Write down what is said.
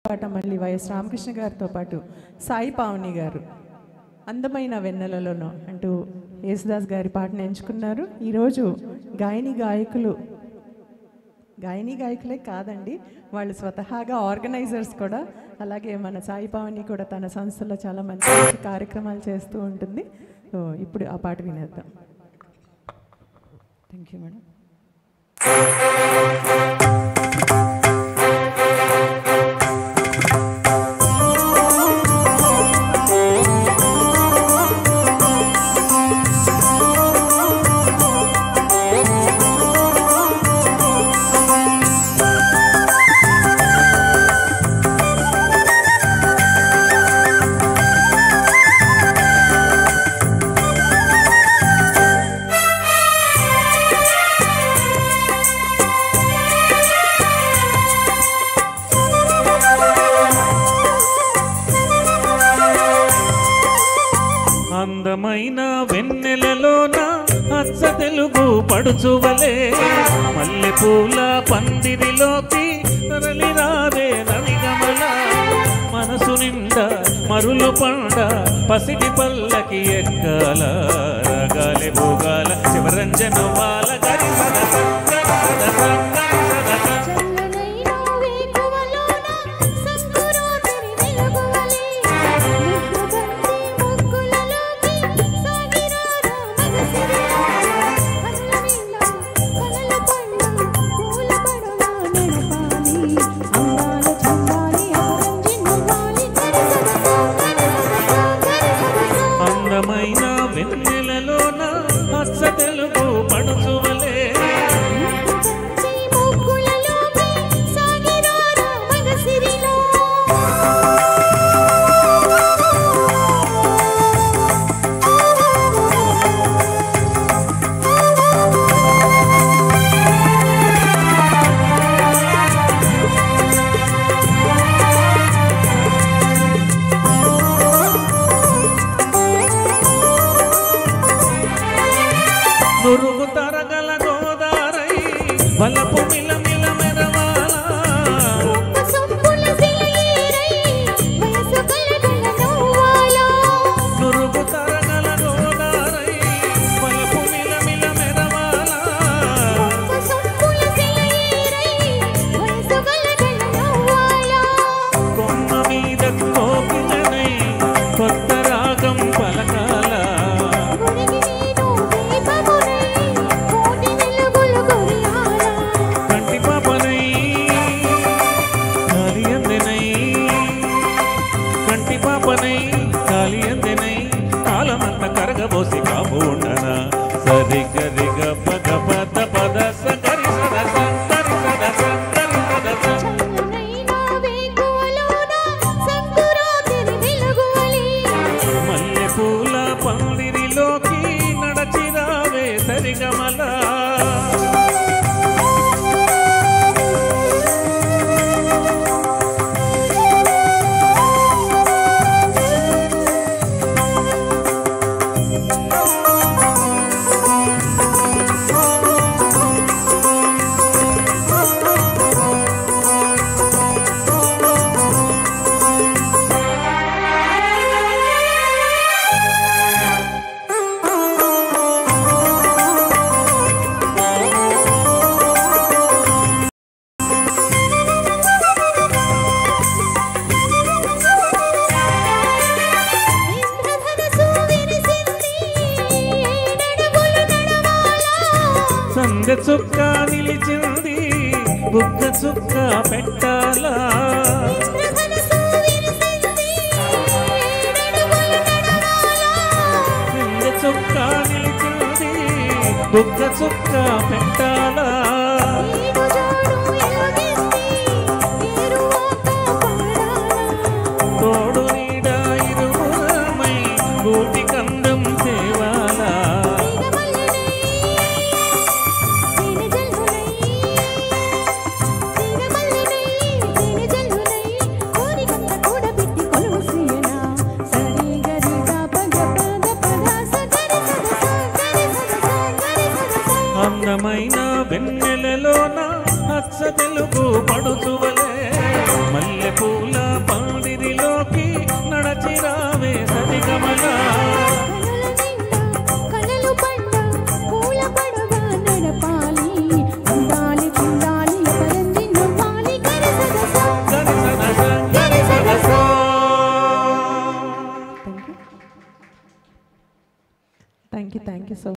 పాట మళ్ళీ వైఎస్ రామకృష్ణ గారితో పాటు సాయి పావని గారు అందమైన వెన్నెలలోనో అంటూ యేసుదాస్ గారి పాటను ఎంచుకున్నారు. ఈరోజు గాయని గాయకులే కాదండి, వాళ్ళు స్వతహాగా ఆర్గనైజర్స్ కూడా. అలాగే మన సాయి పావని కూడా తన సంస్థలో చాలా మంచి మంచి కార్యక్రమాలు చేస్తూ ఉంటుంది. సో ఇప్పుడు ఆ పాట వినేద్దాం. Thank you madam. అందమైన వెన్నెలలోన అచ్చ తెలుగు పడుచువలే మల్లెపూల పందిరిలోకి తరలి రావే నవిగమల మనసు నిండా మరులు పండ పసిడి పల్లకి ఎక్కాల రాగాలి భోగాల శివరంజన వాల గరి అందమైన వెన్నెలలోన అచ్చ తెలుగు పడుచువలే నురుగు తరగల గోదారై వలపు మిల మిల మెరవాల నురుగు తరగల గోదారై వలపు మిల మిల మెరవాల కొమ్మ మీద కోకిలనై కొత్త రాగం పలకాల కాలమంత కరగబోసి కాపు ఉండనా సరి గరిగ పద పద పద సగరి సద సంగరి సద సంగరి సద మల్లెపూల పందిరిలోకి నడచిరావే సరిగమల సందె చుక్క నిలిచింది బుగ్గ చుక్క పెట్టాలా సందె చుక్క నిలిచింది బుగ్గ చుక్క పెట్టాలా తోడు నీడ ఇరువురమై గూటి కందం సేవాలా అందమైన థ్యాంక్ యూ సో